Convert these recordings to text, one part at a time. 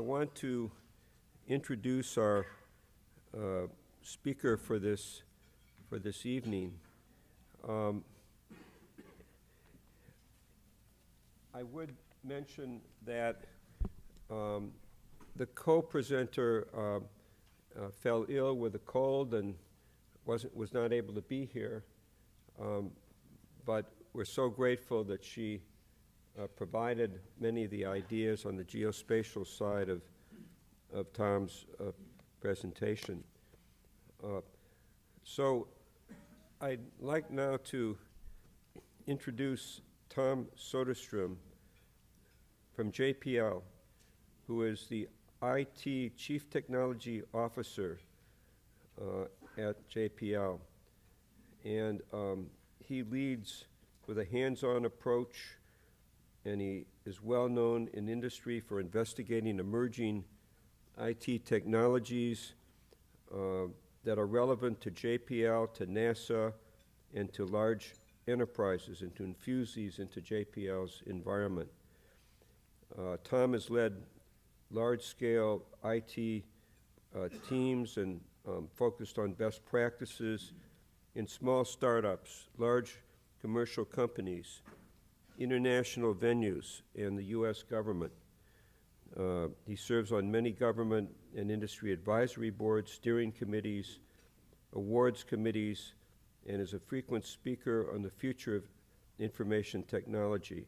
I want to introduce our speaker for this evening. I would mention that the co-presenter fell ill with a cold and was not able to be here, but we're so grateful that she provided many of the ideas on the geospatial side of Tom's presentation. So I'd like now to introduce Tom Soderstrom from JPL, who is the IT Chief Technology Officer at JPL. And he leads with a hands-on approach, and he is well known in industry for investigating emerging IT technologies that are relevant to JPL, to NASA, and to large enterprises, and to infuse these into JPL's environment. Tom has led large-scale IT teams and focused on best practices in small startups, large commercial companies, international venues, and the U.S. government. He serves on many government and industry advisory boards, steering committees, awards committees, and is a frequent speaker on the future of information technology.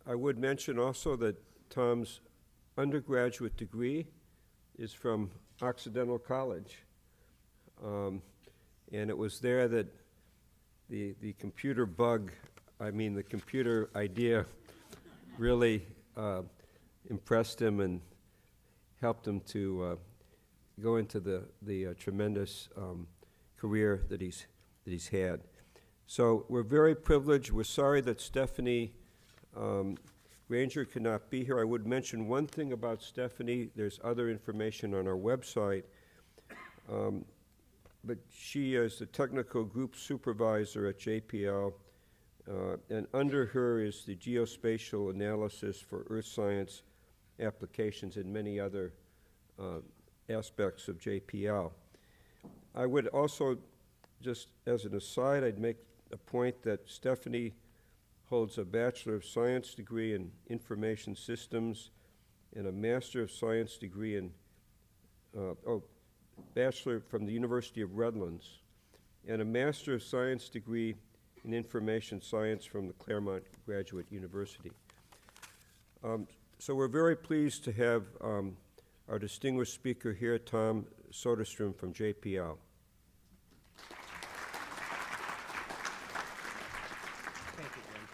I would mention also that Tom's undergraduate degree is from Occidental College, and it was there that the computer idea really impressed him and helped him to go into the tremendous career that he's had. So we're very privileged. We're sorry that Stephanie Granger cannot be here. I would mention one thing about Stephanie. There's other information on our website. But she is the technical group supervisor at JPL, and under her is the geospatial analysis for earth science applications and many other aspects of JPL. I would also, just as an aside, I'd make a point that Stephanie holds a Bachelor of Science degree in Information Systems and a Master of Science degree in, Bachelor from the University of Redlands, and a Master of Science degree in Information Science from the Claremont Graduate University. So we're very pleased to have our distinguished speaker here, Tom Soderstrom from JPL. Thank you, Jim.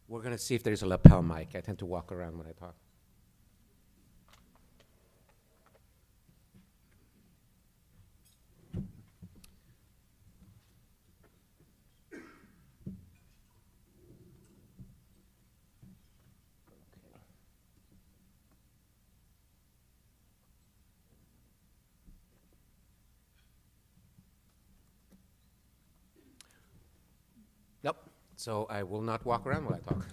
We're going to see if there's a lapel mic. I tend to walk around when I talk. Nope. So I will not walk around while I talk.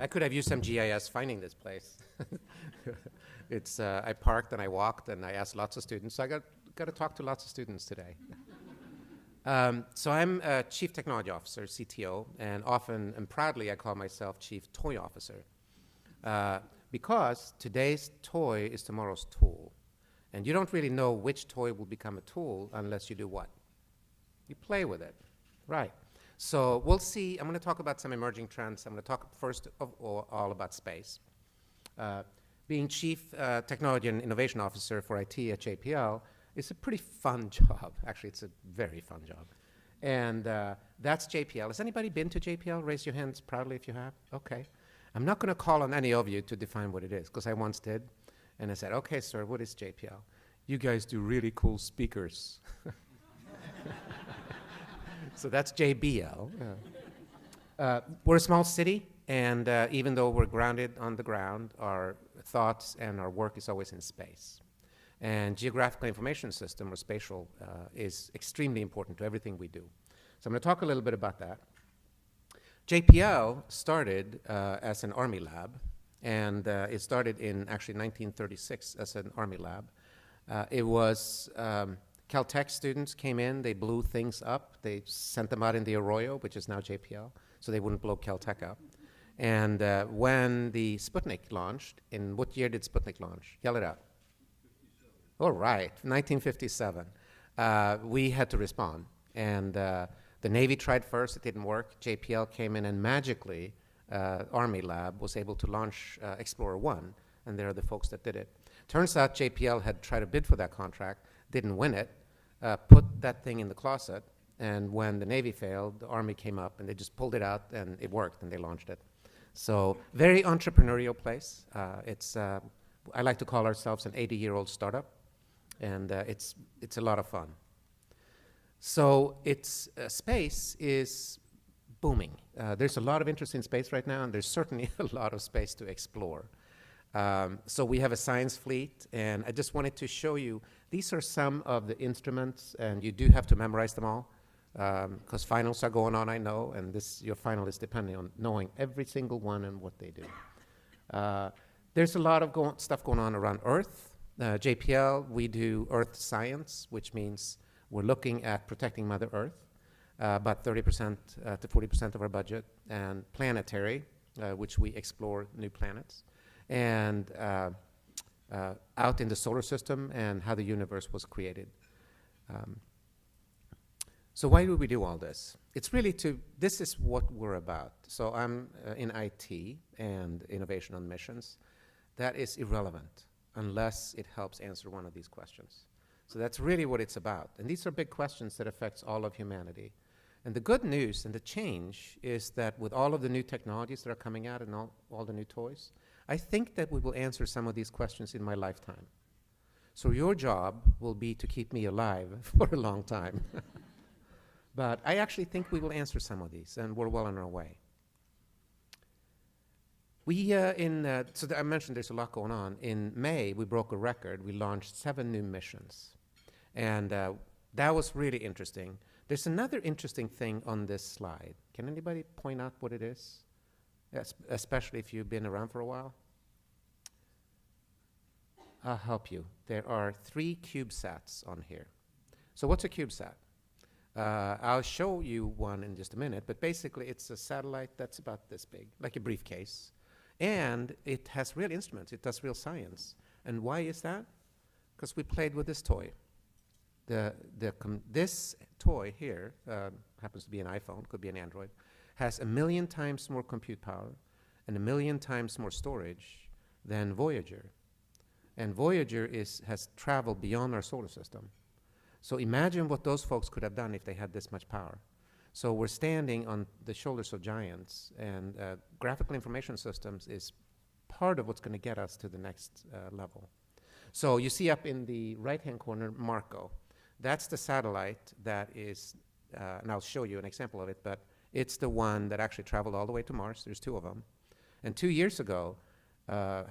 I could have used some GIS finding this place. I parked and I walked and I asked lots of students. So I got to talk to lots of students today. So I'm a Chief Technology Officer, CTO, and often and proudly I call myself Chief Toy Officer. Because today's toy is tomorrow's tool. And you don't really know which toy will become a tool unless you do what? You play with it, right? So we'll see. I'm going to talk about some emerging trends. I'm going to talk first of all about space. Being Chief Technology and Innovation Officer for IT at JPL is a pretty fun job. Actually, it's a very fun job. And that's JPL. Has anybody been to JPL? Raise your hands proudly if you have. Okay. I'm not going to call on any of you to define what it is, because I once did. And I said, okay, sir, what is JPL? You guys do really cool speakers. So that's JBL. We're a small city, and even though we're grounded on the ground, our thoughts and our work is always in space. And geographical information system, or spatial, is extremely important to everything we do. So I'm going to talk a little bit about that. JPL started as an Army lab, and it started in actually 1936 as an Army lab. It was Caltech students came in, they blew things up, they sent them out in the Arroyo, which is now JPL, so they wouldn't blow Caltech up. And when the Sputnik launched, in what year did Sputnik launch? Yell it out. 1957. All right, 1957. We had to respond, and the Navy tried first, it didn't work. JPL came in and magically, Army lab was able to launch Explorer 1, and they're the folks that did it. Turns out JPL had tried to bid for that contract, didn't win it, put that thing in the closet, and when the Navy failed, the Army came up and they just pulled it out and it worked and they launched it. So very entrepreneurial place. I like to call ourselves an 80-year-old startup, and it's a lot of fun. So its space is booming. There's a lot of interest in space right now, and there's certainly a lot of space to explore. So we have a science fleet, and I just wanted to show you, these are some of the instruments, and you do have to memorize them all, because finals are going on, I know, and your final is depending on knowing every single one and what they do. There's a lot of stuff going on around Earth. JPL, we do Earth science, which means we're looking at protecting Mother Earth, about 30% to 40% of our budget, and planetary, which we explore new planets, and out in the solar system and how the universe was created. So why do we do all this? It's really this is what we're about. So I'm in IT and innovation on missions. That is irrelevant unless it helps answer one of these questions. So that's really what it's about. And these are big questions that affects all of humanity. And the good news and the change is that with all of the new technologies that are coming out and all the new toys, I think that we will answer some of these questions in my lifetime. So your job will be to keep me alive for a long time. But I actually think we will answer some of these, and we're well on our way. I mentioned there's a lot going on. In May, we broke a record. We launched 7 new missions. And that was really interesting. There's another interesting thing on this slide. Can anybody point out what it is? Especially if you've been around for a while? I'll help you. There are 3 CubeSats on here. So what's a CubeSat? I'll show you one in just a minute, but basically it's a satellite that's about this big, like a briefcase. And it has real instruments. It does real science. And why is that? Because we played with this toy. This toy here, happens to be an iPhone, could be an Android, has 1 million times more compute power and 1 million times more storage than Voyager. And Voyager has traveled beyond our solar system. So imagine what those folks could have done if they had this much power. So we're standing on the shoulders of giants, and graphical information systems is part of what's going to get us to the next level. So you see up in the right-hand corner, Marco. That's the satellite that is, and I'll show you an example of it, but it's the one that actually traveled all the way to Mars. There's 2 of them. And 2 years ago, a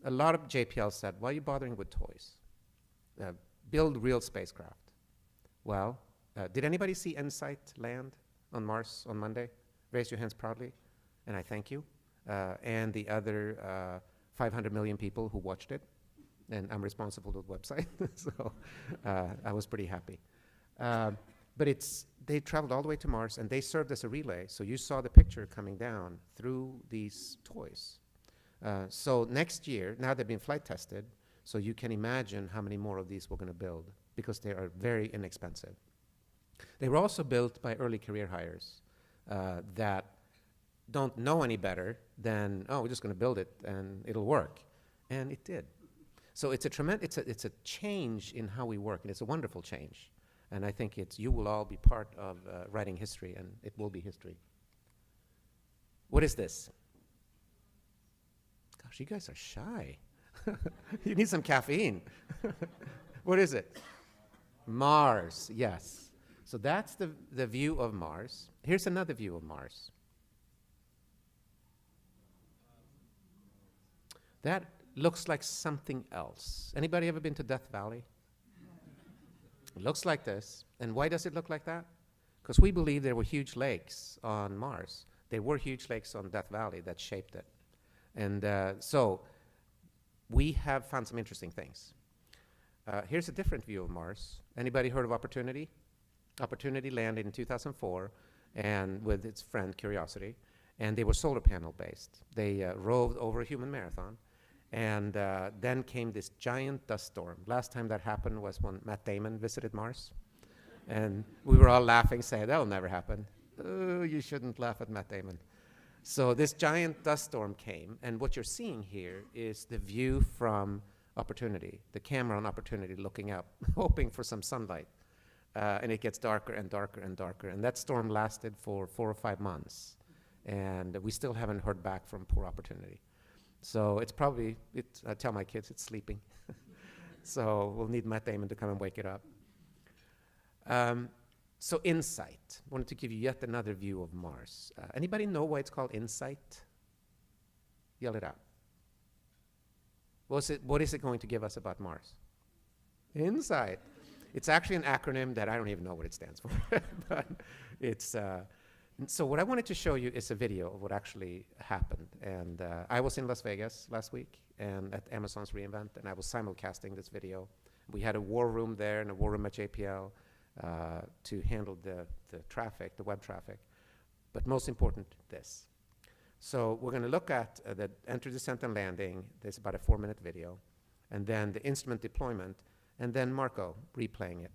lot of JPL said, why are you bothering with toys? Build real spacecraft. Well, did anybody see InSight land on Mars on Monday? Raise your hands proudly, and I thank you. And the other 500 million people who watched it, and I'm responsible for the website, so I was pretty happy. But they traveled all the way to Mars, and they served as a relay, so you saw the picture coming down through these toys. So next year, now they've been flight tested, so you can imagine how many more of these we're going to build, because they are very inexpensive. They were also built by early career hires that don't know any better than, oh, we're just going to build it and it'll work. And it did. So it's a change in how we work, and it's a wonderful change. And I think you will all be part of writing history, and it will be history. What is this? Gosh, you guys are shy. You need some caffeine. What is it? Mars, yes. So that's the view of Mars. Here's another view of Mars. That looks like something else. Anybody ever been to Death Valley? It looks like this. And why does it look like that? because we believe there were huge lakes on Mars. There were huge lakes on Death Valley that shaped it. And so we have found some interesting things. Here's a different view of Mars. Anybody heard of Opportunity? Opportunity landed in 2004 and with its friend Curiosity, and they were solar panel based. They roved over a human marathon, and then came this giant dust storm. Last time that happened was when Matt Damon visited Mars, and we were all laughing, saying, that'll never happen. Oh, you shouldn't laugh at Matt Damon. So this giant dust storm came, and what you're seeing here is the view from Opportunity, the camera on Opportunity looking up, hoping for some sunlight. And it gets darker and darker and darker. And that storm lasted for 4 or 5 months. And we still haven't heard back from poor Opportunity. So it's probably, I tell my kids it's sleeping. So we'll need Matt Damon to come and wake it up. So InSight. Wanted to give you yet another view of Mars. Anybody know why it's called InSight? Yell it out. What is it going to give us about Mars? InSight. It's actually an acronym that I don't even know what it stands for. But it's, so what I wanted to show you is a video of what actually happened. And I was in Las Vegas last week and at Amazon's reInvent, and I was simulcasting this video. We had a war room there and a war room at JPL to handle the traffic, the web traffic. But most important, this. So we're going to look at the enter, descent, and landing. There's about a 4-minute video. And then the instrument deployment. And then Marco replaying it.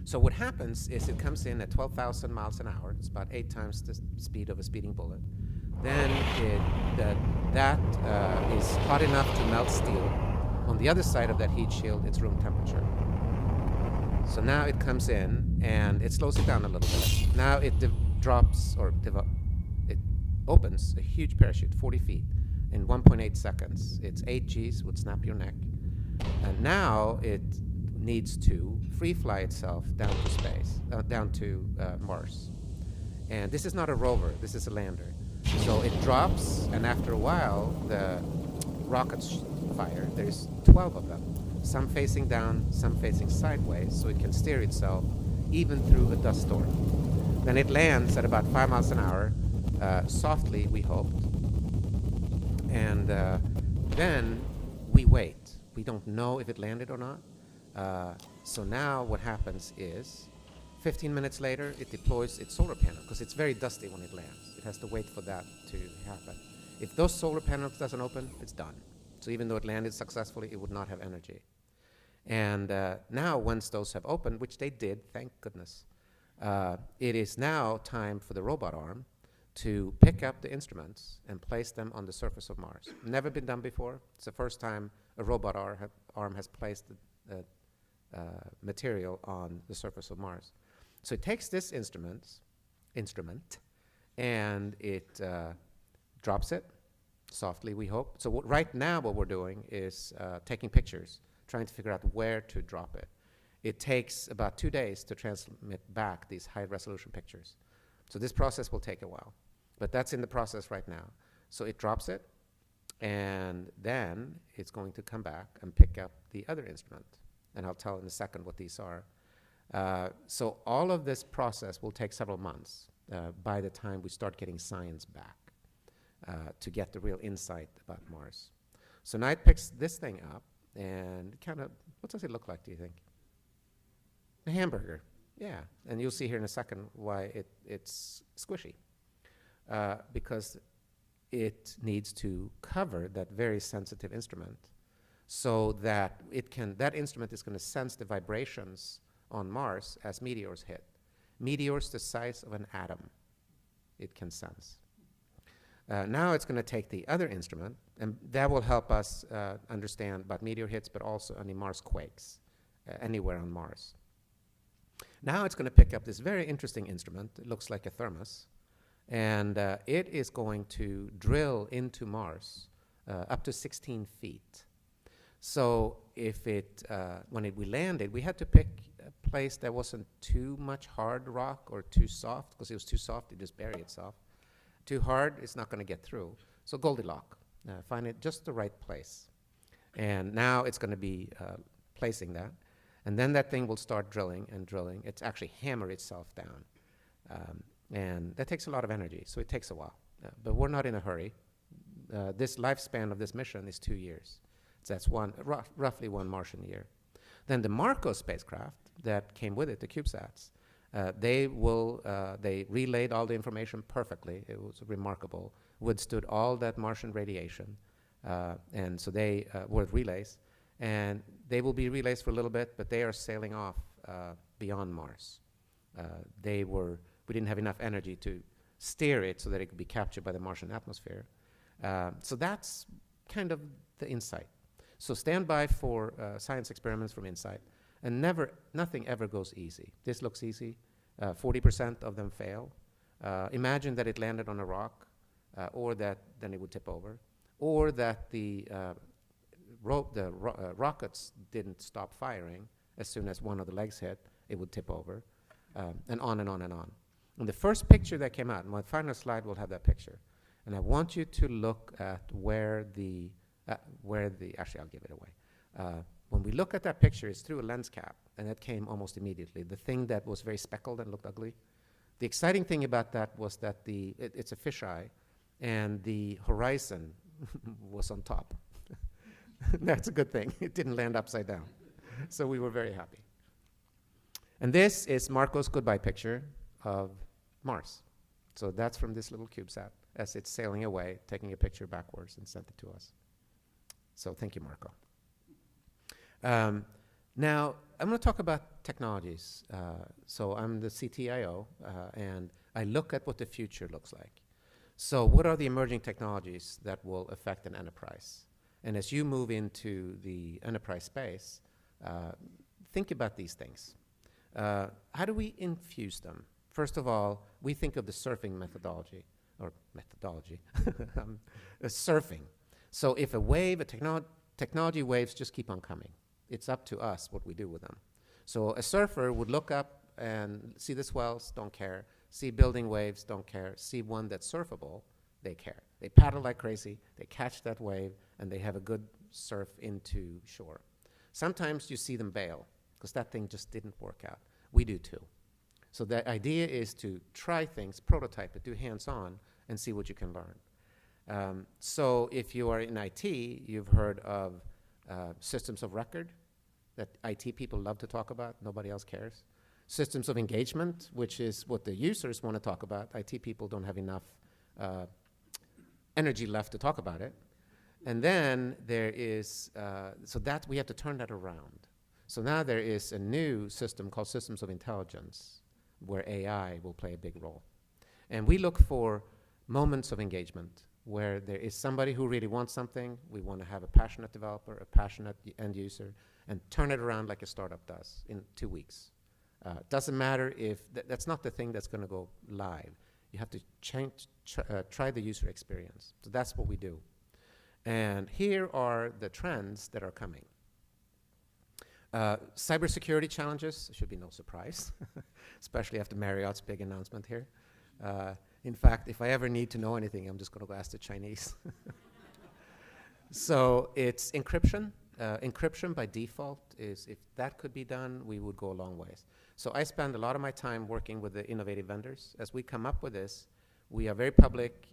So what happens is it comes in at 12,000 miles an hour. It's about 8 times the speed of a speeding bullet. Then that is hot enough to melt steel. On the other side of that heat shield, it's room temperature. So now it comes in, and it slows it down a little bit. Now it drops, or it opens a huge parachute, 40 feet, in 1.8 seconds. It's 8 Gs, would snap your neck. And now it needs to free fly itself down to space, down to Mars. And this is not a rover, this is a lander. So it drops, and after a while, the rockets fire. There's 12 of them, some facing down, some facing sideways, so it can steer itself even through a dust storm. Then it lands at about 5 miles an hour, softly, we hoped. And then we wait. We don't know if it landed or not. So now what happens is 15 minutes later, it deploys its solar panel because it's very dusty when it lands. It has to wait for that to happen. If those solar panels doesn't open, it's done. So even though it landed successfully, it would not have energy. And now once those have opened, which they did, thank goodness, it is now time for the robot arm to pick up the instruments and place them on the surface of Mars. Never been done before. It's the first time a robot arm has placed material on the surface of Mars. So it takes this instrument, and it drops it softly, we hope. So right now what we're doing is taking pictures, trying to figure out where to drop it. It takes about 2 days to transmit back these high-resolution pictures. So this process will take a while. But that's in the process right now. So it drops it, and then it's going to come back and pick up the other instrument. And I'll tell in a second what these are. So all of this process will take several months by the time we start getting science back to get the real insight about Mars. So now it picks this thing up, and kind of, what does it look like, do you think? A hamburger, yeah. And you'll see here in a second why it's squishy. Because it needs to cover that very sensitive instrument so that that instrument is going to sense the vibrations on Mars as meteors hit. Meteors the size of an atom, it can sense. Now it's going to take the other instrument, and that will help us understand about meteor hits, but also any Mars quakes anywhere on Mars. Now it's going to pick up this very interesting instrument. It looks like a thermos. And it is going to drill into Mars up to 16 feet. So if when we landed, we had to pick a place that wasn't too much hard rock or too soft, because it was too soft, it just bury itself. Too hard, it's not going to get through. So Goldilocks, find it just the right place. And now it's going to be placing that. And then that thing will start drilling and drilling. It's actually hammer itself down. And that takes a lot of energy, so it takes a while. But we're not in a hurry. This lifespan of this mission is 2 years. So that's roughly one Martian year. Then the Marco spacecraft that came with it, the CubeSats, they relayed all the information perfectly. It was remarkable. Withstood all that Martian radiation. And so they were relays. And they will be relays for a little bit, but they are sailing off beyond Mars. We didn't have enough energy to steer it so that it could be captured by the Martian atmosphere. So that's kind of the InSight. So stand by for science experiments from InSight. And nothing ever goes easy. This looks easy. 40% of them fail. Imagine that it landed on a rock, or that then it would tip over, or that the rockets didn't stop firing. As soon as one of the legs hit, it would tip over, and on and on and on. And the first picture that came out, and my final slide will have that picture. And I want you to look at actually I'll give it away. When we look at that picture, it's through a lens cap, and that came almost immediately. The thing that was very speckled and looked ugly. The exciting thing about that was that it's a fisheye, and the horizon was on top. That's a good thing. It didn't land upside down. So we were very happy. And this is Marco's goodbye picture of Mars. So that's from this little CubeSat as it's sailing away, taking a picture backwards and sent it to us. So thank you, Marco. Now, I'm going to talk about technologies. So I'm the CTIO, and I look at what the future looks like. So what are the emerging technologies that will affect an enterprise? And as you move into the enterprise space, think about these things. How do we infuse them? First of all, we think of the surfing methodology, surfing. So if technology waves just keep on coming. It's up to us what we do with them. So a surfer would look up and see the swells, don't care. See building waves, don't care. See one that's surfable, they care. They paddle like crazy, they catch that wave, and they have a good surf into shore. Sometimes you see them bail, because that thing just didn't work out. We do too. So the idea is to try things, prototype it, do hands-on, and see what you can learn. So if you are in IT, you've heard of systems of record that IT people love to talk about, nobody else cares. Systems of engagement, which is what the users want to talk about. IT people don't have enough energy left to talk about it. And then there is, so that we have to turn that around. So now there is a new system called systems of intelligence, where AI will play a big role. And we look for moments of engagement where there is somebody who really wants something. We want to have a passionate developer, a passionate end user, and turn it around like a startup does in 2 weeks. Doesn't matter if that's not the thing that's going to go live. You have to try the user experience. So that's what we do. And here are the trends that are coming. Cybersecurity challenges should be no surprise, especially after Marriott's big announcement here. In fact, if I ever need to know anything, I'm just going to go ask the Chinese. So it's encryption. Encryption by default is, if that could be done, we would go a long ways. So I spend a lot of my time working with the innovative vendors. As we come up with this, we are very public,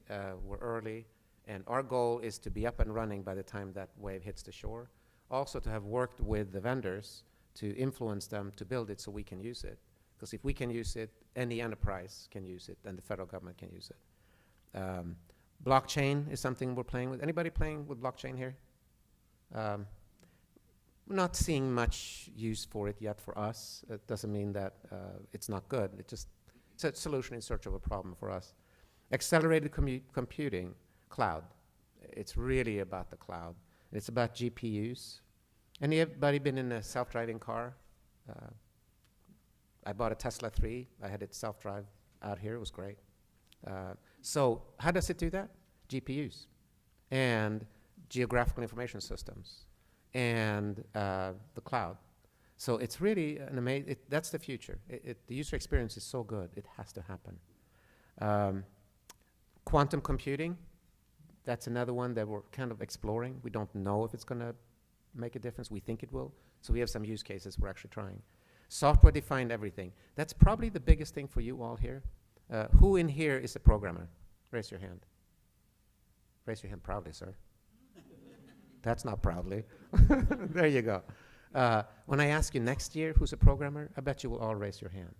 we're early, and our goal is to be up and running by the time that wave hits the shore. Also to have worked with the vendors to influence them to build it so we can use it. Because if we can use it, any enterprise can use it, and the federal government can use it. Blockchain is something we're playing with. Anybody playing with blockchain here? We're not seeing much use for it yet for us. It doesn't mean that it's not good. It's a solution in search of a problem for us. Accelerated computing, cloud. It's really about the cloud. It's about GPUs. Anybody been in a self-driving car? I bought a Tesla 3. I had it self-drive out here. It was great. So how does it do that? GPUs and geographical information systems and the cloud. So it's really an amazing, that's the future. The user experience is so good, it has to happen. Quantum computing, that's another one that we're kind of exploring. We don't know if it's going to make a difference. We think it will. So we have some use cases we're actually trying. Software-defined everything. That's probably the biggest thing for you all here. Who in here is a programmer? Raise your hand. Raise your hand proudly, sir. That's not proudly. There you go. When I ask you next year who's a programmer, I bet you will all raise your hand.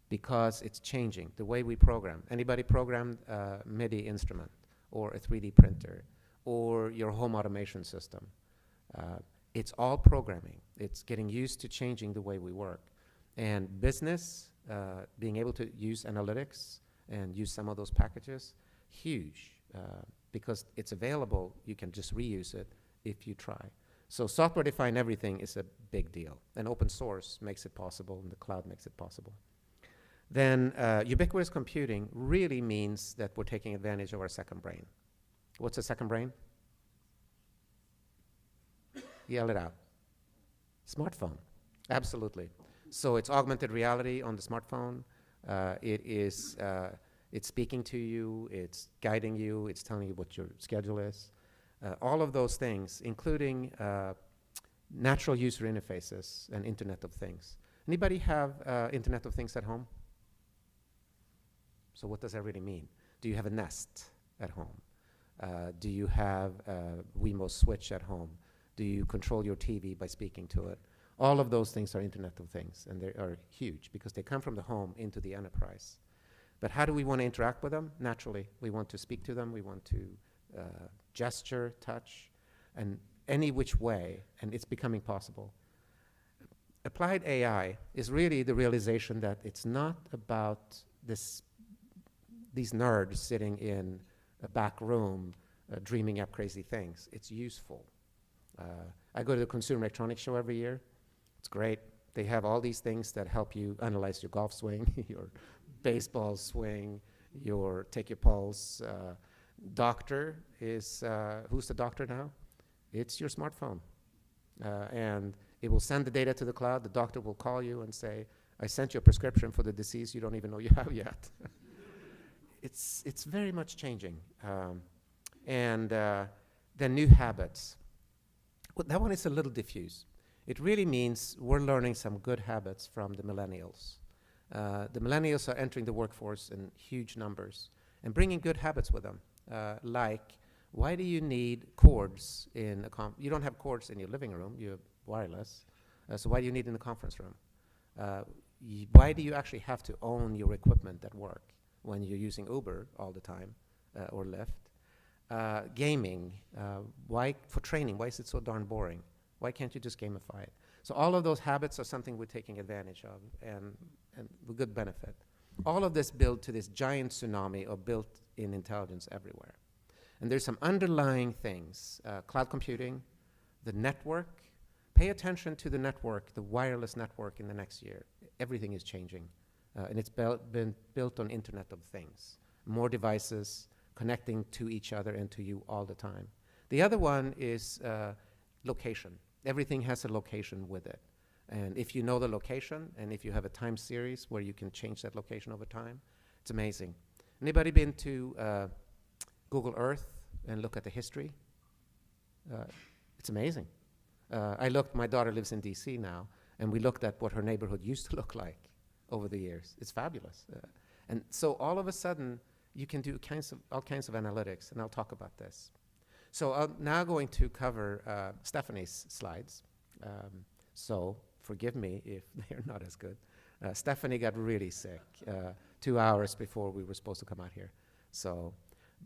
Because it's changing the way we program. Anybody programmed a MIDI instrument or a 3D printer or your home automation system? It's all programming. It's getting used to changing the way we work. And business, being able to use analytics and use some of those packages, huge. Because it's available, you can just reuse it if you try. So software-defined everything is a big deal. And open source makes it possible, and the cloud makes it possible. Then ubiquitous computing really means that we're taking advantage of our second brain. What's a second brain? Yell it out. Smartphone. Absolutely. So it's augmented reality on the smartphone. It's speaking to you. It's guiding you. It's telling you what your schedule is. All of those things, including natural user interfaces and Internet of Things. Anybody have Internet of Things at home? So what does that really mean? Do you have a Nest at home? Do you have a Wemo switch at home? Do you control your TV by speaking to it? All of those things are Internet of Things, and they are huge because they come from the home into the enterprise. But how do we want to interact with them? Naturally, we want to speak to them. We want to gesture, touch, and any which way, and it's becoming possible. Applied AI is really the realization that it's not about these nerds sitting in a back room dreaming up crazy things. It's useful. I go to the Consumer Electronics Show every year. It's great. They have all these things that help you analyze your golf swing, your baseball swing, take your pulse. Doctor is, who's the doctor now? It's your smartphone. And it will send the data to the cloud. The doctor will call you and say, I sent you a prescription for the disease you don't even know you have yet. It's very much changing. And then new habits. Well, that one is a little diffuse. It really means we're learning some good habits from the millennials. The millennials are entering the workforce in huge numbers and bringing good habits with them. Like, why do you need cords in a you don't have cords in your living room, you have wireless. So why do you need it in the conference room? Why do you actually have to own your equipment at work when you're using Uber all the time or Lyft? Gaming, why for training, why is it so darn boring? Why can't you just gamify it? So all of those habits are something we're taking advantage of and with good benefit. All of this built to this giant tsunami of built-in intelligence everywhere. And there's some underlying things, cloud computing, the network. Pay attention to the network, the wireless network in the next year. Everything is changing. And it's been built on Internet of Things. More devices connecting to each other and to you all the time. The other one is location. Everything has a location with it. And if you know the location, and if you have a time series where you can change that location over time, it's amazing. Anybody been to Google Earth and look at the history? It's amazing. My daughter lives in DC now, and we looked at what her neighborhood used to look like over the years. It's fabulous. And so all of a sudden, you can do all kinds of analytics, and I'll talk about this. So I'm now going to cover Stephanie's slides. So forgive me if they're not as good. Stephanie got really sick 2 hours before we were supposed to come out here.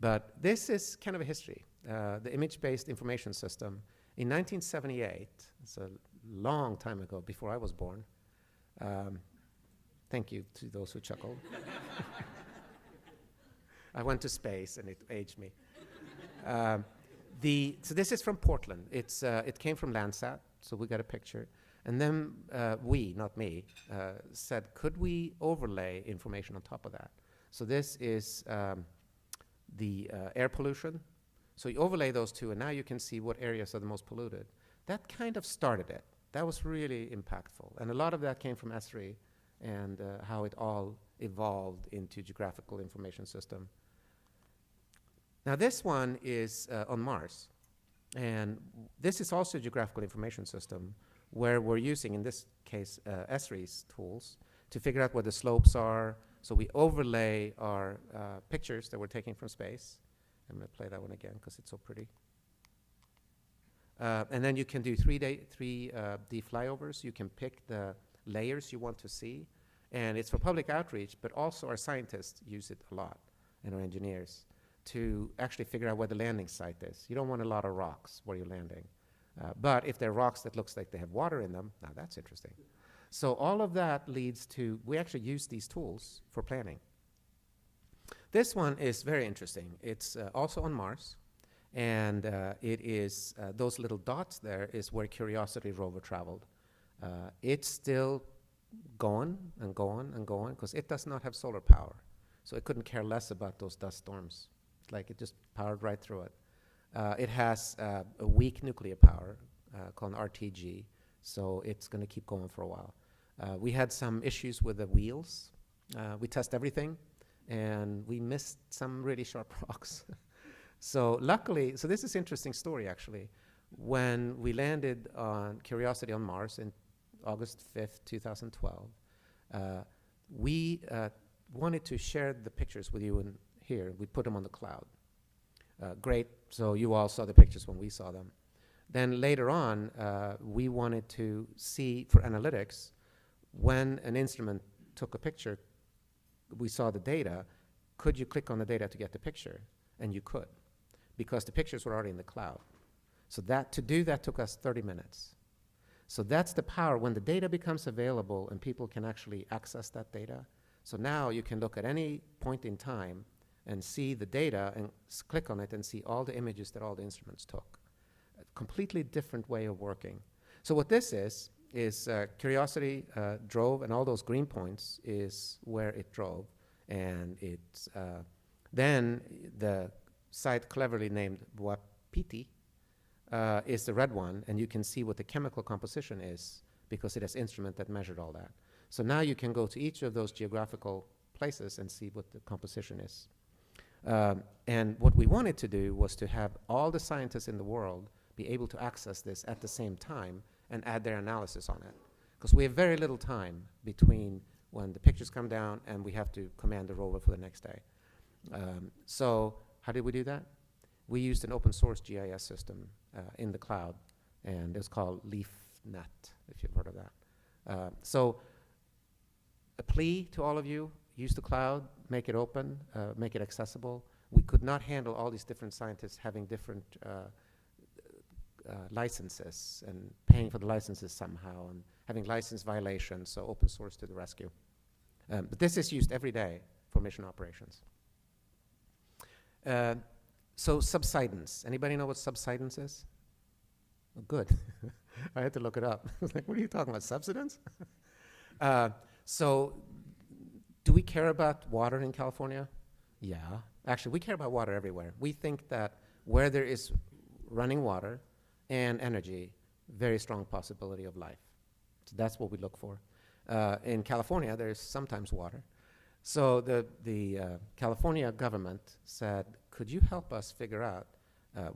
But this is kind of a history. The image-based information system in 1978, it's a long time ago, before I was born. Thank you to those who chuckled. I went to space and it aged me. So this is from Portland. It came from Landsat, so we got a picture. And then we, not me, said, could we overlay information on top of that? So this is the air pollution. So you overlay those two, and now you can see what areas are the most polluted. That kind of started it. That was really impactful. And a lot of that came from Esri and how it all evolved into geographical information system. Now this one is on Mars. And this is also a geographical information system where we're using, in this case, ESRI's tools to figure out where the slopes are. So we overlay our pictures that we're taking from space. I'm going to play that one again because it's so pretty. And then you can do 3D flyovers. You can pick the layers you want to see. And it's for public outreach, but also our scientists use it a lot, and our engineers, to actually figure out where the landing site is. You don't want a lot of rocks where you're landing. But if there are rocks that looks like they have water in them, now that's interesting. So all of that leads to, we actually use these tools for planning. This one is very interesting. It's also on Mars. And it is, those little dots there is where Curiosity rover traveled. It's still going and going and going because it does not have solar power. So it couldn't care less about those dust storms. Like it just powered right through it. It has a weak nuclear power called an RTG. So it's going to keep going for a while. We had some issues with the wheels. We test everything and we missed some really sharp rocks. So luckily, so this is an interesting story actually. When we landed on Curiosity on Mars in August 5th, 2012, we wanted to share the pictures with you in here. We put them on the cloud. Great, so you all saw the pictures when we saw them. Then later on, we wanted to see for analytics, when an instrument took a picture, we saw the data, could you click on the data to get the picture? And you could, because the pictures were already in the cloud. So to do that took us 30 minutes. So that's the power when the data becomes available and people can actually access that data. So now you can look at any point in time and see the data and click on it and see all the images that all the instruments took. A completely different way of working. So what this is Curiosity drove, and all those green points is where it drove. And it's then the site cleverly named Wapiti is the red one, and you can see what the chemical composition is because it has instrument that measured all that. So now you can go to each of those geographical places and see what the composition is. And what we wanted to do was to have all the scientists in the world be able to access this at the same time and add their analysis on it. Because we have very little time between when the pictures come down and we have to command the rover for the next day. So how did we do that? We used an open source GIS system in the cloud, and it's called LeafNet, if you've heard of that. So a plea to all of you, use the cloud, make it open, make it accessible. We could not handle all these different scientists having different licenses and paying for the licenses somehow and having license violations, so open source to the rescue. But this is used every day for mission operations. So subsidence. Anybody know what subsidence is? Oh, good. I had to look it up. I was like, what are you talking about, subsidence? So do we care about water in California? Yeah. Actually, we care about water everywhere. We think that where there is running water and energy, very strong possibility of life. So that's what we look for. In California, there's sometimes water. So the California government said, could you help us figure out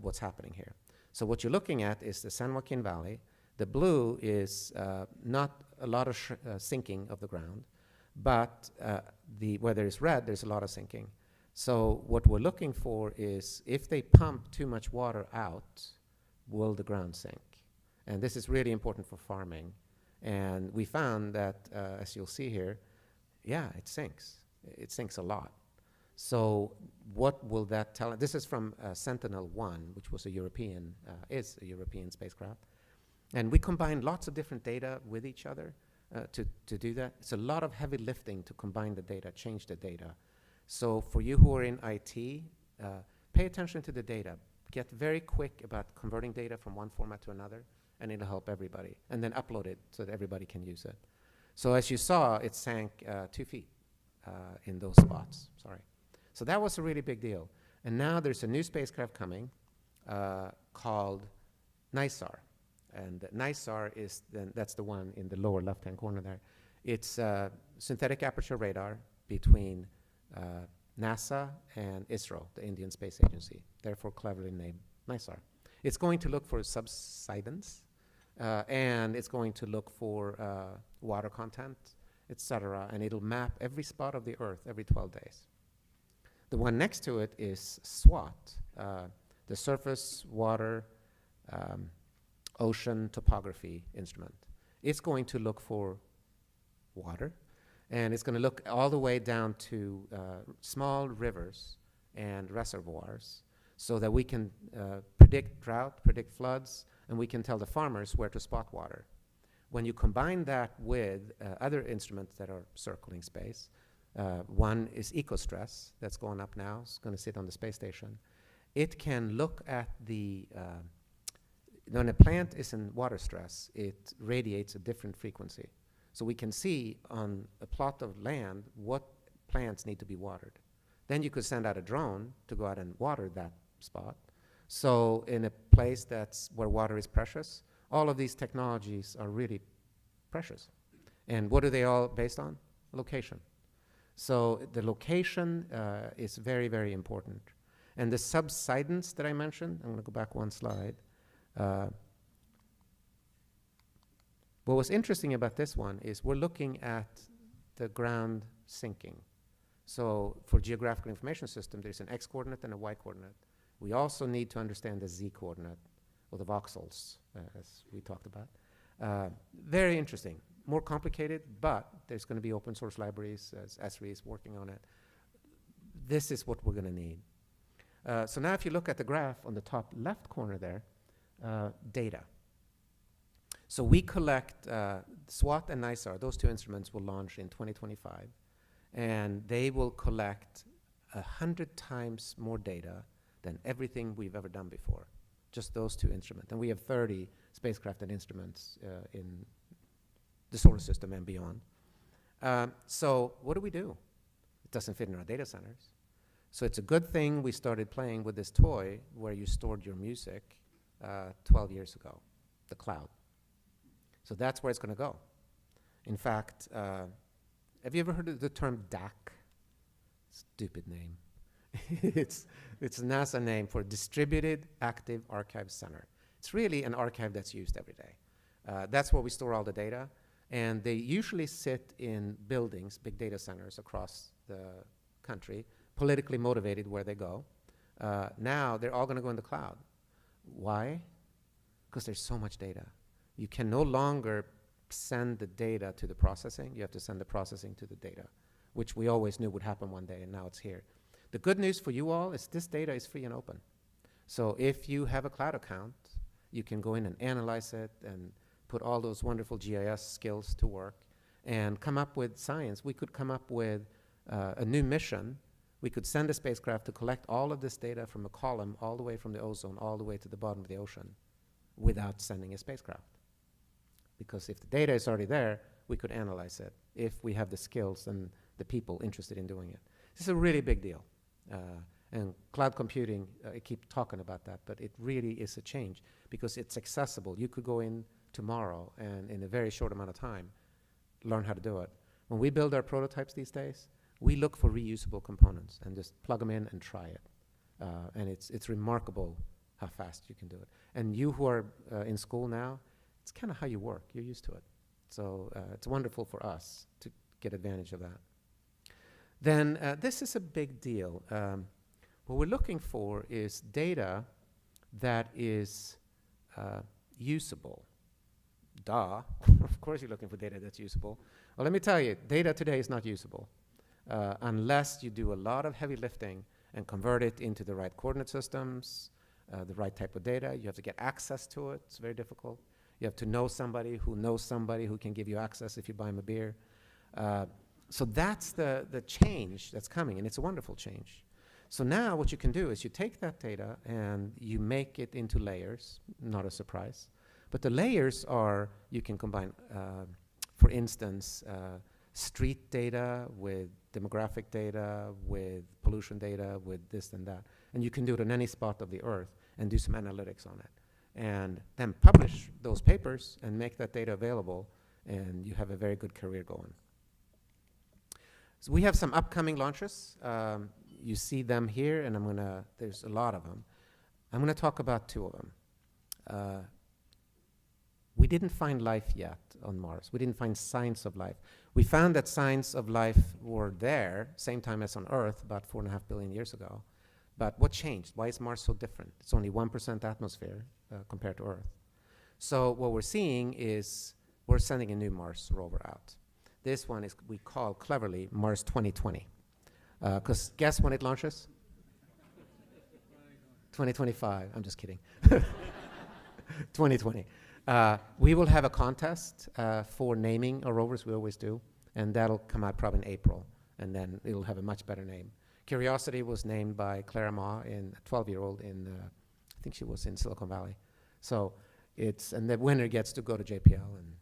what's happening here? So what you're looking at is the San Joaquin Valley. The blue is not a lot of sinking of the ground, but where there's red, there's a lot of sinking. So what we're looking for is if they pump too much water out, will the ground sink? And this is really important for farming. And we found that, as you'll see here, yeah, it sinks. It sinks a lot. So what will that tell us? This is from Sentinel-1, which was is a European spacecraft. And we combined lots of different data with each other to do that. It's a lot of heavy lifting to combine the data, change the data. So for you who are in IT, pay attention to the data. Get very quick about converting data from one format to another, and it'll help everybody. And then upload it so that everybody can use it. So as you saw, it sank 2 feet in those spots. Sorry. So that was a really big deal. And now there's a new spacecraft coming called NISAR. And NISAR is that's the one in the lower left-hand corner there. It's synthetic aperture radar between NASA and ISRO, the Indian Space Agency, therefore cleverly named NISAR. It's going to look for subsidence, and it's going to look for water content, etc., and it'll map every spot of the Earth every 12 days. The one next to it is SWOT, the Surface Water Ocean Topography Instrument. It's going to look for water, and it's going to look all the way down to small rivers and reservoirs so that we can predict drought, predict floods, and we can tell the farmers where to spot water. When you combine that with other instruments that are circling space, one is EcoStress that's going up now. It's going to sit on the space station. It can look at the, when a plant is in water stress, it radiates a different frequency. So we can see on a plot of land what plants need to be watered. Then you could send out a drone to go out and water that spot. So in a place that's where water is precious, all of these technologies are really precious. And what are they all based on? Location. So the location is very, very important. And the subsidence that I mentioned, I'm going to go back one slide. What was interesting about this one is we're looking at the ground sinking. So for geographical information system, there's an X coordinate and a Y coordinate. We also need to understand the Z coordinate, or the voxels, as we talked about. Very interesting, more complicated, but there's going to be open source libraries, as Esri is working on it. This is what we're going to need. So now if you look at the graph on the top left corner there, data. So we collect SWOT and NISAR, those two instruments will launch in 2025, and they will collect 100 times more data than everything we've ever done before, just those two instruments. And we have 30 spacecraft and instruments in the solar system and beyond. So what do we do? It doesn't fit in our data centers. So it's a good thing we started playing with this toy where you stored your music 12 years ago, the cloud. So that's where it's going to go. In fact, have you ever heard of the term DAC? Stupid name. It's a NASA name for Distributed Active Archive Center. It's really an archive that's used every day. That's where we store all the data. And they usually sit in buildings, big data centers across the country, politically motivated where they go. Now they're all going to go in the cloud. Why? Because there's so much data. You can no longer send the data to the processing. You have to send the processing to the data, which we always knew would happen one day, and now it's here. The good news for you all is this data is free and open. So if you have a cloud account, you can go in and analyze it and put all those wonderful GIS skills to work and come up with science. We could come up with a new mission. We could send a spacecraft to collect all of this data from a column all the way from the ozone all the way to the bottom of the ocean without sending a spacecraft. Because if the data is already there, we could analyze it if we have the skills and the people interested in doing it. This is a really big deal. And cloud computing, I keep talking about that, but it really is a change because it's accessible. You could go in tomorrow and in a very short amount of time learn how to do it. When we build our prototypes these days, we look for reusable components and just plug them in and try it. And it's remarkable how fast you can do it. And you who are in school now, it's kind of how you work. You're used to it. So it's wonderful for us to get advantage of that. Then this is a big deal. What we're looking for is data that is usable. Duh. Of course you're looking for data that's usable. Well, let me tell you, data today is not usable unless you do a lot of heavy lifting and convert it into the right coordinate systems, the right type of data. You have to get access to it. It's very difficult. You have to know somebody who can give you access if you buy them a beer. So that's the change that's coming, and it's a wonderful change. So now what you can do is you take that data and you make it into layers, not a surprise. But the layers are, you can combine, for instance, street data with demographic data, with pollution data, with this and that. And you can do it on any spot of the Earth and do some analytics on it. And then publish those papers and make that data available, and you have a very good career going. So we have some upcoming launches. You see them here, and there's a lot of them. I'm gonna talk about two of them. We didn't find life yet on Mars. We didn't find signs of life. We found that signs of life were there, same time as on Earth, about 4.5 billion years ago. But what changed? Why is Mars so different? It's only 1% atmosphere compared to Earth. So what we're seeing is we're sending a new Mars rover out. This one is, we call cleverly, Mars 2020. Because guess when it launches? 2025. I'm just kidding. 2020. We will have a contest for naming our rovers. We always do. And that'll come out probably in April. And then it'll have a much better name. Curiosity was named by Clara Ma, a 12-year-old in, I think she was in Silicon Valley. So it's, and the winner gets to go to JPL and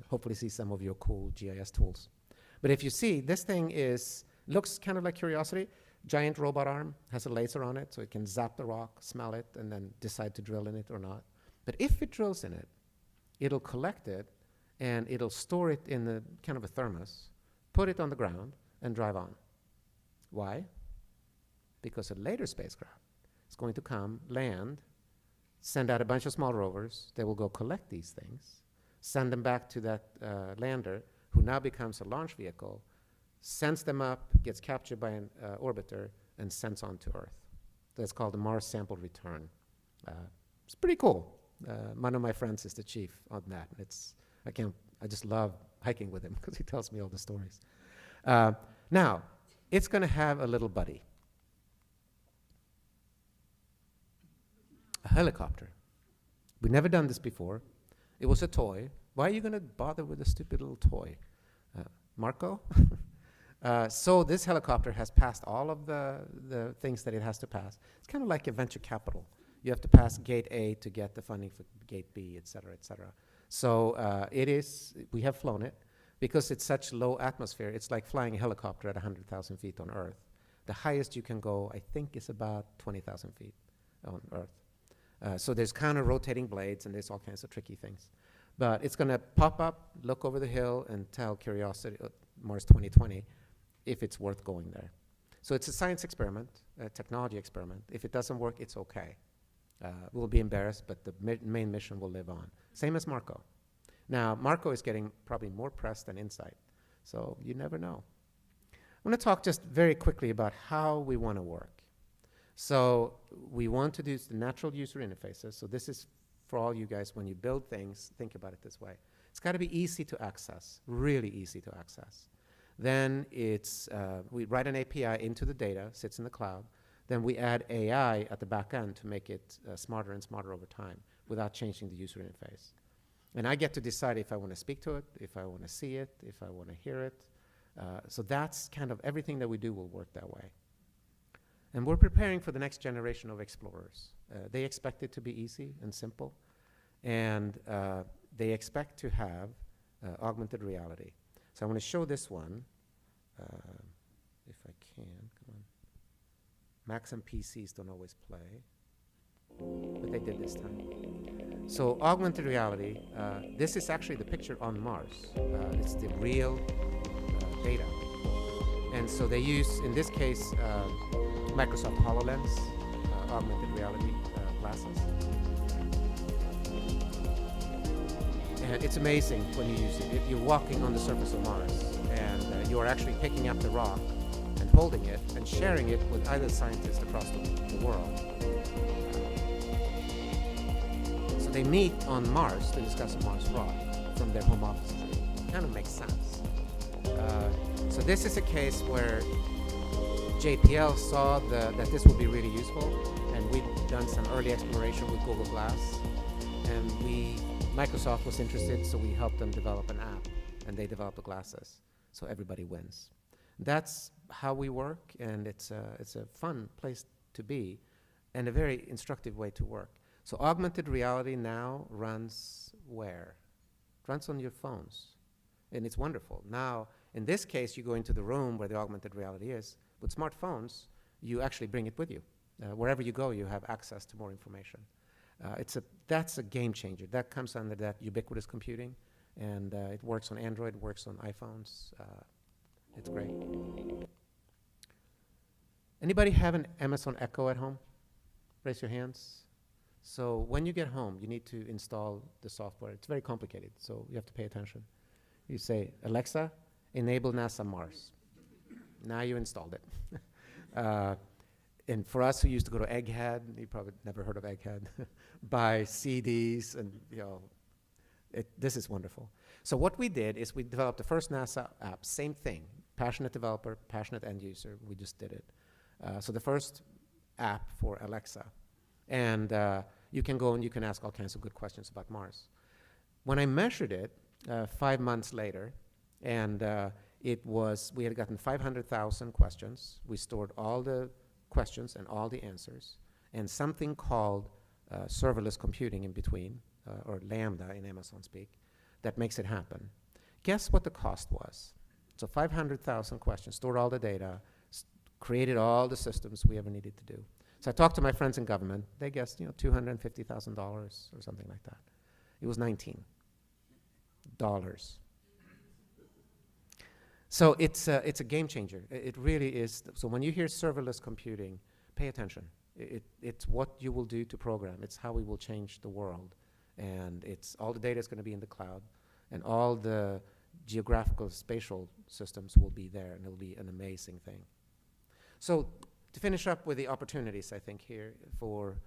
hopefully see some of your cool GIS tools. But if you see, this thing looks kind of like Curiosity. Giant robot arm, has a laser on it, so it can zap the rock, smell it, and then decide to drill in it or not. But if it drills in it, it'll collect it, and it'll store it in the kind of a thermos, put it on the ground, and drive on. Why? Because a later spacecraft is going to come, land, send out a bunch of small rovers. They will go collect these things, send them back to that lander, who now becomes a launch vehicle, sends them up, gets captured by an orbiter, and sends on to Earth. That's called the Mars Sample Return. It's pretty cool. One of my friends is the chief on that. I just love hiking with him because he tells me all the stories. Now, it's going to have a little buddy. A helicopter. We've never done this before. It was a toy. Why are you going to bother with a stupid little toy? Marco? So this helicopter has passed all of the things that it has to pass. It's kind of like a venture capital. You have to pass gate A to get the funding for gate B, et cetera, et cetera. So we have flown it. Because it's such low atmosphere, it's like flying a helicopter at 100,000 feet on Earth. The highest you can go, I think, is about 20,000 feet on Earth. So there's kind of rotating blades, and there's all kinds of tricky things. But it's going to pop up, look over the hill, and tell Curiosity, Mars 2020, if it's worth going there. So it's a science experiment, a technology experiment. If it doesn't work, it's okay. We'll be embarrassed, but the main mission will live on. Same as Marco. Now, Marco is getting probably more press than Insight, so you never know. I'm going to talk just very quickly about how we want to work. So we want to do the natural user interfaces. So this is for all you guys, when you build things, think about it this way. It's got to be easy to access, really easy to access. Then we write an API into the data, sits in the cloud. Then we add AI at the back end to make it smarter and smarter over time without changing the user interface. And I get to decide if I want to speak to it, if I want to see it, if I want to hear it. So that's kind of everything that we do will work that way. And we're preparing for the next generation of explorers. They expect it to be easy and simple. And they expect to have augmented reality. So I want to show this one, if I can. Come on. Macs and PCs don't always play, but they did this time. So augmented reality, this is actually the picture on Mars. It's the real data. And so they use, in this case, Microsoft HoloLens, augmented reality glasses. And it's amazing when you use it. If you're walking on the surface of Mars, and you are actually picking up the rock and holding it and sharing it with other scientists across the world. They meet on Mars to discuss a Mars rock from their home offices. It kind of makes sense. So this is a case where JPL saw that this would be really useful, and we've done some early exploration with Google Glass. And Microsoft was interested, so we helped them develop an app, and they developed the glasses. So everybody wins. That's how we work, and it's a fun place to be, and a very instructive way to work. So augmented reality now runs where? It runs on your phones, and it's wonderful. Now, in this case, you go into the room where the augmented reality is. With smartphones, you actually bring it with you. Wherever you go, you have access to more information. That's a game changer. That comes under that ubiquitous computing, and it works on Android, works on iPhones. It's great. Anybody have an Amazon Echo at home? Raise your hands. So when you get home, you need to install the software. It's very complicated, so you have to pay attention. You say, Alexa, enable NASA Mars. Now you installed it. And for us who used to go to Egghead, you probably never heard of Egghead, buy CDs, and this is wonderful. So what we did is we developed the first NASA app, same thing, passionate developer, passionate end user, we just did it. So the first app for Alexa. And you can go and you can ask all kinds of good questions about Mars. When I measured it 5 months later, and we had gotten 500,000 questions. We stored all the questions and all the answers, and something called serverless computing in between, or Lambda in Amazon speak, that makes it happen. Guess what the cost was? So 500,000 questions, stored all the data, created all the systems we ever needed to do. So I talked to my friends in government. They guessed, $250,000 or something like that. It was $19. So it's a game changer. It really is. So when you hear serverless computing, pay attention. It's what you will do to program. It's how we will change the world. And all the data is going to be in the cloud, and all the geographical spatial systems will be there, and it'll be an amazing thing. So to finish up with the opportunities, I think, here for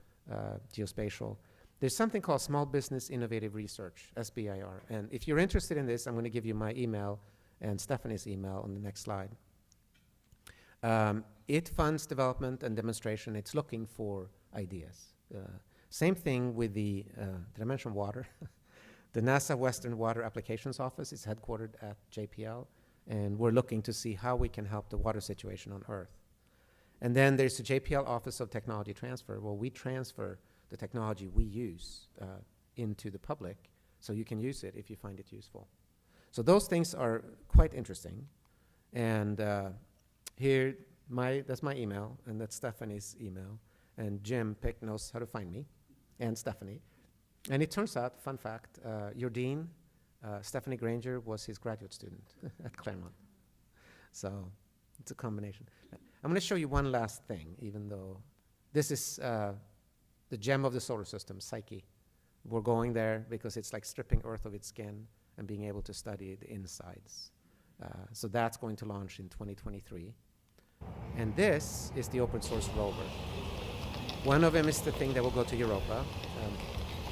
geospatial, there's something called Small Business Innovative Research, SBIR. And if you're interested in this, I'm going to give you my email and Stephanie's email on the next slide. It funds development and demonstration. It's looking for ideas. Same thing with the, did I mention water? The NASA Western Water Applications Office is headquartered at JPL, and we're looking to see how we can help the water situation on Earth. And then there's the JPL Office of Technology Transfer, where we transfer the technology we use into the public, so you can use it if you find it useful. So those things are quite interesting. And here, that's my email, and that's Stephanie's email. And Jim Pick knows how to find me, and Stephanie. And it turns out, fun fact, your dean, Stephanie Granger, was his graduate student at Claremont. So it's a combination. I'm going to show you one last thing, even though this is the gem of the solar system, Psyche. We're going there because it's like stripping Earth of its skin and being able to study the insides. So that's going to launch in 2023. And this is the open source rover. One of them is the thing that will go to Europa,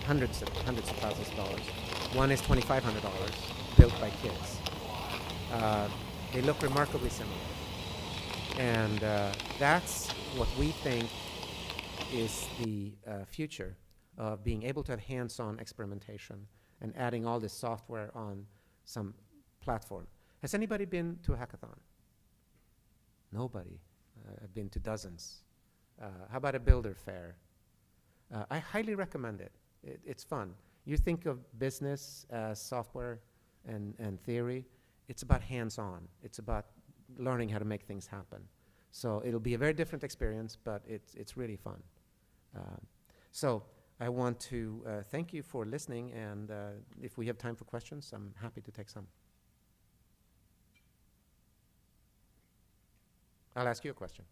hundreds of thousands of dollars. One is $2,500, built by kids. They look remarkably similar. And that's what we think is the future of being able to have hands-on experimentation and adding all this software on some platform. Has anybody been to a hackathon? Nobody. I've been to dozens. How about a builder fair? I highly recommend it. It's fun. You think of business as software and theory. It's about hands-on. It's about learning how to make things happen. So it'll be a very different experience, but it's really fun. So I want to thank you for listening, and if we have time for questions, I'm happy to take some. I'll ask you a question.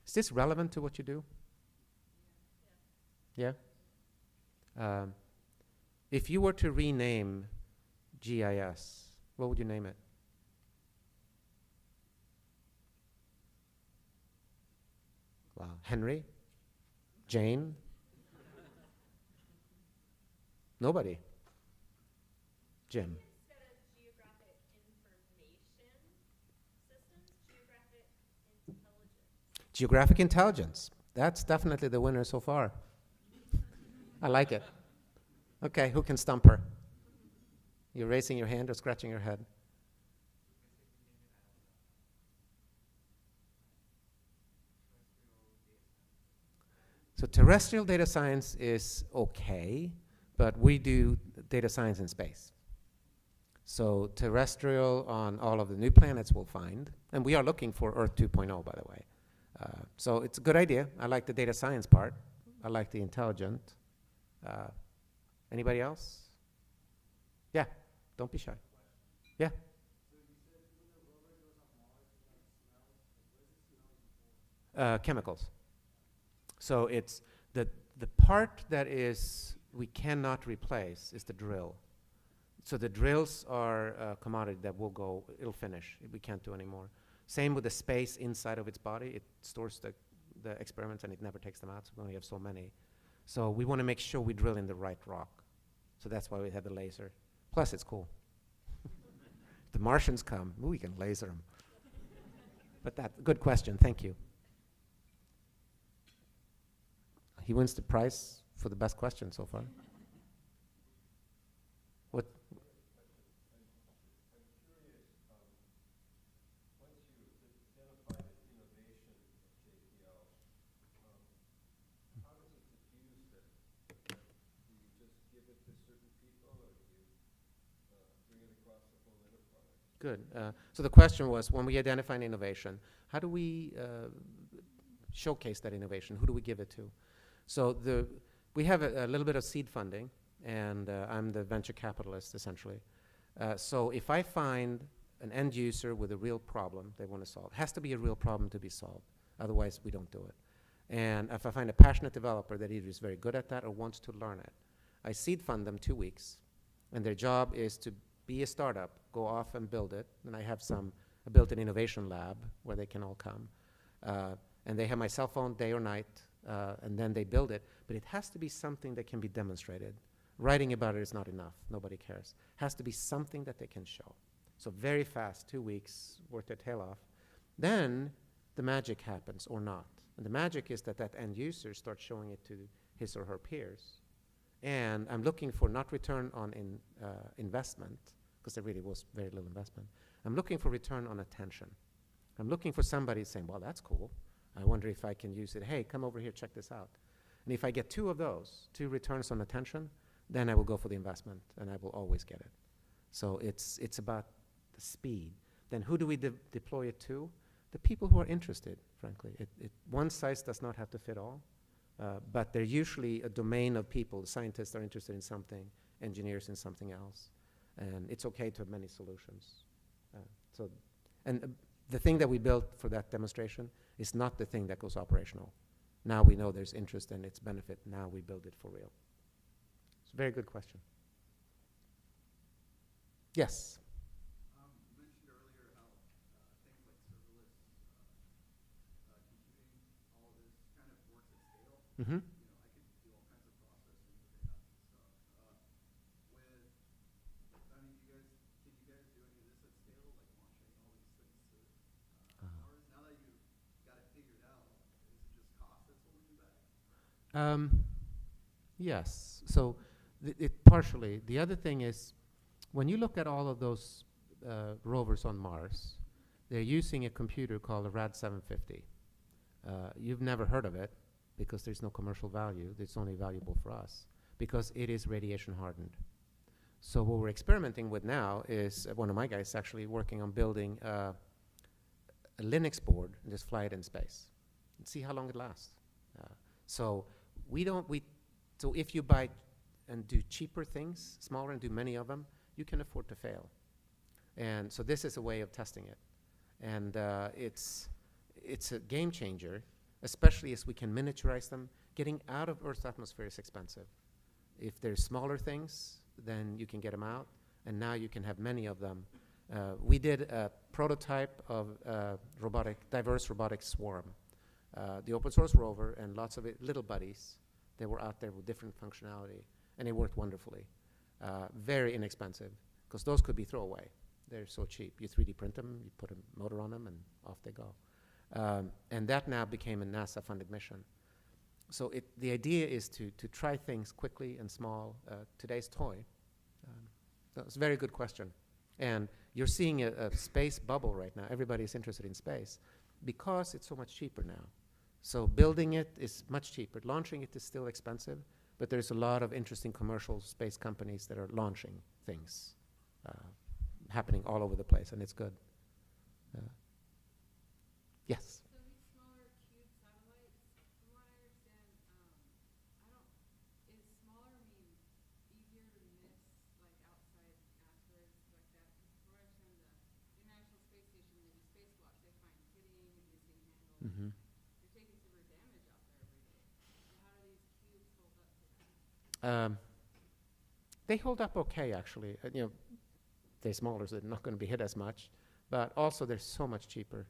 Is this relevant to what you do? Yeah? If you were to rename GIS, what would you name it? Wow. Henry? Jane? Nobody? Jim? Instead of geographic information systems, geographic intelligence. Geographic intelligence. That's definitely the winner so far. I like it. Okay, who can stump her? You're raising your hand or scratching your head? So terrestrial data science is okay, but we do data science in space. So terrestrial on all of the new planets we'll find, and we are looking for Earth 2.0, by the way. So it's a good idea. I like the data science part. I like the intelligent. Anybody else? Yeah, don't be shy. Yeah. Chemicals. So it's the part that we cannot replace is the drill. So the drills are a commodity that will go, it'll finish. We can't do anymore. Same with the space inside of its body. It stores the experiments and it never takes them out, so we only have so many. So we want to make sure we drill in the right rock. So that's why we have the laser. Plus, it's cool. If the Martians come, we can laser them. But good question, thank you. He wins the prize for the best question so far. What? Good. So the question was, when we identify an innovation, how do we showcase that innovation? Who do we give it to? So we have a little bit of seed funding, and I'm the venture capitalist, essentially. So if I find an end user with a real problem they want to solve, it has to be a real problem to be solved. Otherwise, we don't do it. And if I find a passionate developer that either is very good at that or wants to learn it, I seed fund them 2 weeks, and their job is to be a startup, go off and build it. And I built an innovation lab where they can all come. And they have my cell phone day or night, and then they build it. But it has to be something that can be demonstrated. Writing about it is not enough. Nobody cares. It has to be something that they can show. So very fast, 2 weeks, work their tail off. Then the magic happens or not. And the magic is that end user starts showing it to his or her peers. And I'm looking for not return on investment, because there really was very little investment. I'm looking for return on attention. I'm looking for somebody saying, well, that's cool. I wonder if I can use it. Hey, come over here, check this out. And if I get 2 of those, 2 returns on attention, then I will go for the investment, and I will always get it. So it's about the speed. Then who do we deploy it to? The people who are interested, frankly. One size does not have to fit all, but they're usually a domain of people. Scientists are interested in something, engineers in something else, and it's okay to have many solutions. The thing that we built for that demonstration is not the thing that goes operational. Now we know there's interest and its benefit. Now we build it for real. It's a very good question. Yes? You mentioned earlier how things like serverless computing, all of this kind of works at scale. Mm-hmm. I could do all kinds of processing with AI and stuff. Can you guys do any of this at scale, like launching all these things to Mars? Now that you've got it figured out, is it just cost that's holding you back? Yes. So partially. The other thing is, when you look at all of those rovers on Mars, they're using a computer called a RAD 750. You've never heard of it because there's no commercial value. It's only valuable for us because it is radiation hardened. So what we're experimenting with now is one of my guys actually working on building a Linux board and just fly it in space and see how long it lasts. So if you buy and do cheaper things, smaller, and do many of them, you can afford to fail. And so this is a way of testing it. And it's a game changer, especially as we can miniaturize them. Getting out of Earth's atmosphere is expensive. If there's smaller things, then you can get them out, and now you can have many of them. We did a prototype of diverse robotic swarm. The open source rover and lots of little buddies, they were out there with different functionality, and it worked wonderfully. Very inexpensive, because those could be throwaway. They're so cheap. You 3D print them, you put a motor on them, and off they go. And that now became a NASA-funded mission. So the idea is to try things quickly and small. Today's toy. That's a very good question. And you're seeing a space bubble right now. Everybody's interested in space because it's so much cheaper now. So building it is much cheaper. Launching it is still expensive, but there's a lot of interesting commercial space companies that are launching things happening all over the place, and it's good. Yes? So these smaller cube satellites, from what I understand, is smaller mean easier to miss, like outside asteroids like that? Because from what I understand, the International Space Station, they do spacewalks, they find hitting, missing handles. Mm-hmm. You're taking severe damage out there every day. So how do these Um, they hold up okay, actually. They're smaller, so they're not going to be hit as much. But also, they're so much cheaper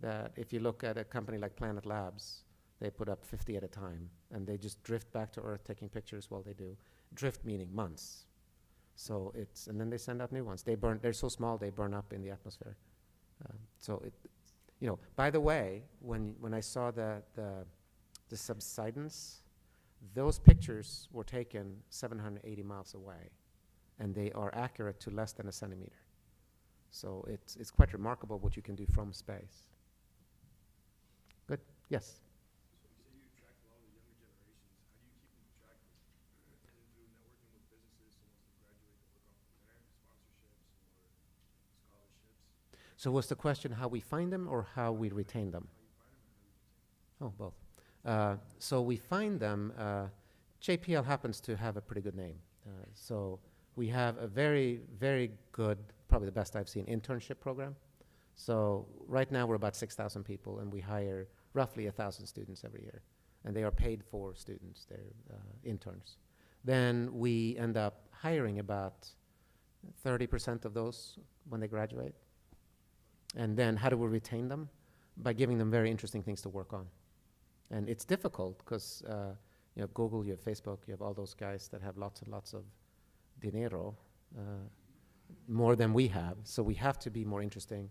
that if you look at a company like Planet Labs, they put up 50 at a time, and they just drift back to Earth taking pictures while they do. Drift meaning months. So and then they send out new ones. They're so small, they burn up in the atmosphere. By the way, when I saw the subsidence, those pictures were taken 780 miles away, and they are accurate to less than a centimeter. So it's quite remarkable what you can do from space. Good. Yes. So you say you attract a lot of the younger generations. How do you keep them attracted? Is it through networking with businesses? So once they graduate, they work on grants, sponsorships, or scholarships? So was the question how we find them or how we retain them? How you find them and how you retain them? Oh, both. So we find them. JPL happens to have a pretty good name. So we have a very, very good, probably the best I've seen, internship program. So right now we're about 6,000 people, and we hire roughly 1,000 students every year. And they are paid for students. They're interns. Then we end up hiring about 30% of those when they graduate. And then how do we retain them? By giving them very interesting things to work on. And it's difficult because you have Google, you have Facebook, you have all those guys that have lots and lots of dinero, more than we have. So we have to be more interesting.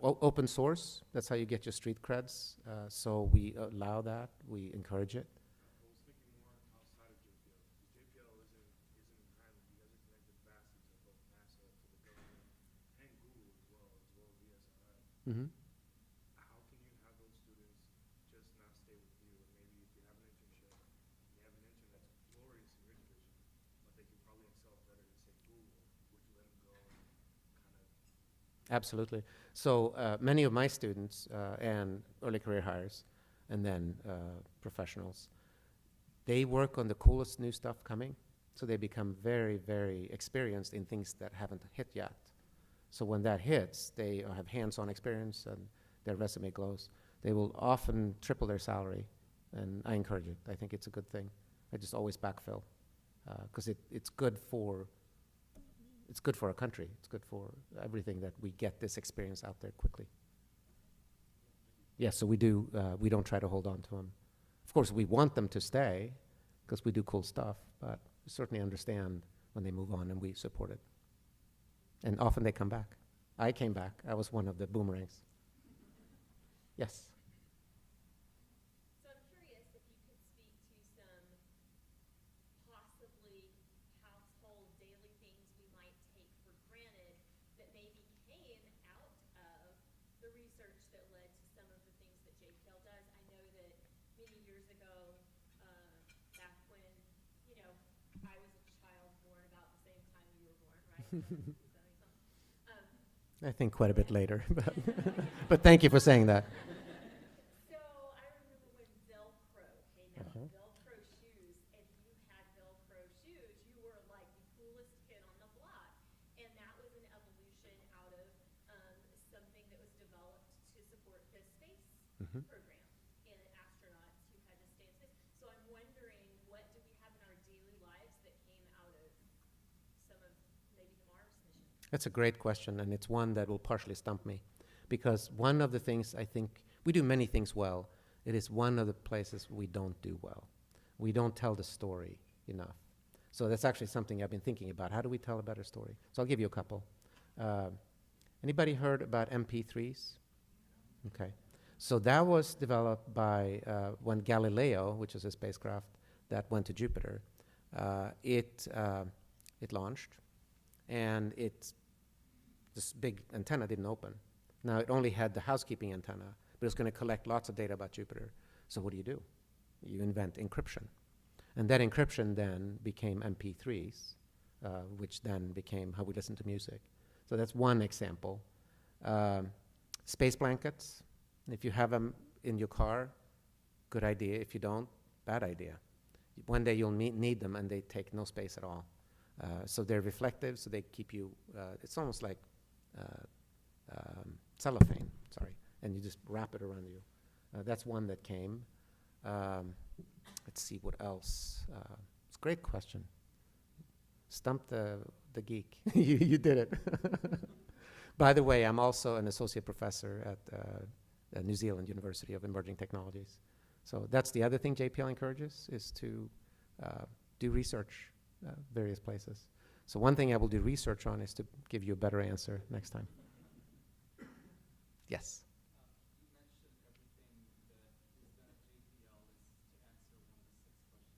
Open source, that's how you get your street creds. So we allow that, we encourage it. I was thinking more outside of JPL. Because JPL isn't an island. You guys are connected vastly to both NASA, to the government, and Google as well as ESRI. Mm-hmm. How can you have those students just not stay with you? And maybe if you have an internship, you have an intern that's glorious in your division, but they can probably excel better in, say, Google, would you let them go and kind of... Absolutely. So many of my students and early career hires and then professionals, they work on the coolest new stuff coming. So they become very, very experienced in things that haven't hit yet. So when that hits, they have hands-on experience and their resume glows. They will often triple their salary, and I encourage it. I think it's a good thing. I just always backfill because it's good for our country. It's good for everything that we get this experience out there quickly. Yes, so we don't try to hold on to them. Of course, we want them to stay because we do cool stuff, but we certainly understand when they move on, and we support it. And often they come back. I came back. I was one of the boomerangs. Yes? So I'm curious if you could speak to some possibly household daily things we might take for granted that maybe came out of the research that led to some of the things that JPL does. I know that many years ago, back when, I was a child born about the same time you were born, right? Does that make sense? I think quite a bit later, but thank you for saying that. So I remember when Velcro came out, Velcro shoes, and you had Velcro shoes, you were like the coolest kid on the block. And that was an evolution out of something that was developed to support the space program and astronauts who had to stay in space. So I'm wondering, what do we have in our daily lives that came out of some of maybe the Mars mission? That's a great question, and it's one that will partially stump me. Because one of the things I think, we do many things well. It is one of the places we don't do well. We don't tell the story enough. So that's actually something I've been thinking about. How do we tell a better story? So I'll give you a couple. Anybody heard about MP3s? Okay. So that was developed by when Galileo, which is a spacecraft that went to Jupiter, it launched, and this big antenna didn't open. Now, it only had the housekeeping antenna, but it's going to collect lots of data about Jupiter. So what do? You invent encryption. And that encryption then became MP3s, which then became how we listen to music. So that's one example. Space blankets. If you have them in your car, good idea. If you don't, bad idea. One day you'll need them, and they take no space at all. So they're reflective, so they keep you, it's almost like cellophane, and you just wrap it around you. That's one that came. Let's see what else. It's a great question. Stump the geek. You did it. By the way, I'm also an associate professor at New Zealand University of Emerging Technologies. So that's the other thing JPL encourages, is to do research various places. So one thing I will do research on is to give you a better answer next time. Yes? You mentioned everything that is done at JPL is to answer one of the 6 questions you posted on your.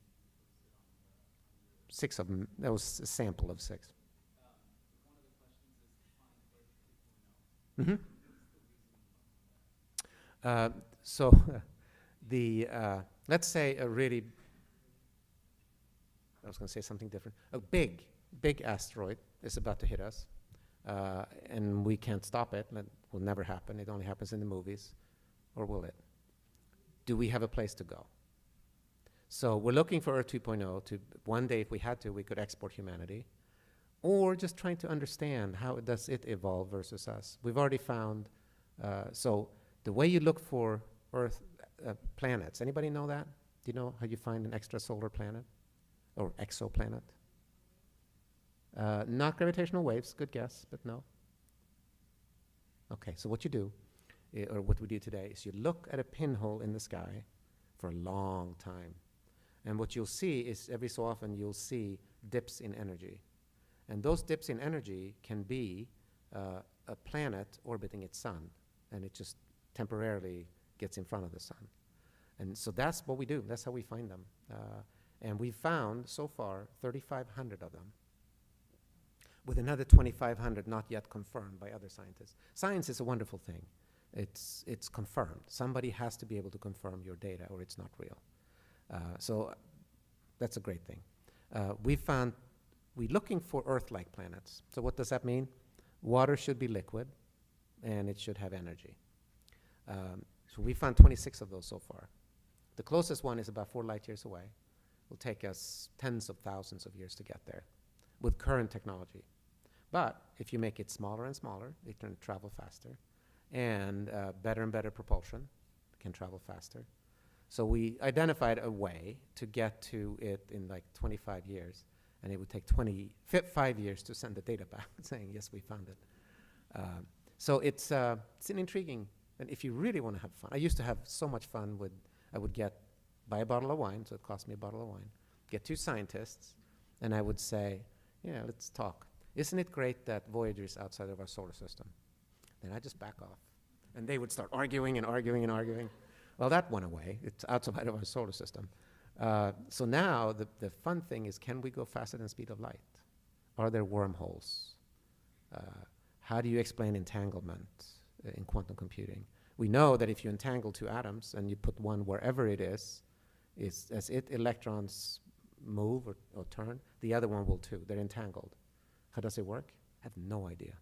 6 of them. That was a sample of 6. One of the questions is to find Earth 2.0. Mm-hmm. What's the reasoning behind that? So the let's say a really, I was going to say something different. A big asteroid is about to hit us, and we can't stop it. That will never happen. It only happens in the movies, or will it? Do we have a place to go? So we're looking for Earth 2.0 to one day, if we had to, we could export humanity, or just trying to understand how does it evolve versus us. We've already found, so the way you look for Earth planets, anybody know that? Do you know how you find an extrasolar planet or exoplanet? Not gravitational waves, good guess, but no. Okay, so what you do, or what we do today, is you look at a pinhole in the sky for a long time. And what you'll see is every so often you'll see dips in energy. And those dips in energy can be a planet orbiting its sun, and it just temporarily gets in front of the sun. And so that's what we do. That's how we find them. And we've found, so far, 3,500 of them, with another 2,500 not yet confirmed by other scientists. Science is a wonderful thing. It's confirmed. Somebody has to be able to confirm your data, or it's not real. So that's a great thing. We're looking for Earth-like planets. So what does that mean? Water should be liquid, and it should have energy. So we found 26 of those so far. The closest one is about 4 light years away. It will take us tens of thousands of years to get there with current technology. But if you make it smaller and smaller, it can travel faster. And better and better propulsion can travel faster. So we identified a way to get to it in like 25 years. And it would take 5 years to send the data back saying, yes, we found it. So it's an intriguing, and if you really want to have fun, I used to have so much fun with, I would buy a bottle of wine, so it cost me a bottle of wine, get 2 scientists, and I would say, yeah, let's talk. Isn't it great that Voyager is outside of our solar system? Then I just back off. And they would start arguing and arguing and arguing. Well, that went away. It's outside of our solar system. So now the fun thing is, can we go faster than the speed of light? Are there wormholes? How do you explain entanglement in quantum computing? We know that if you entangle 2 atoms and you put one wherever it is as electrons move or turn, the other one will too. They're entangled. How does it work? I have no idea.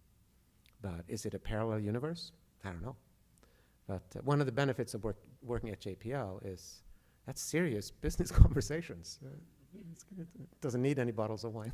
But is it a parallel universe? I don't know. But one of the benefits of working at JPL is that's serious business conversations. It doesn't need any bottles of wine.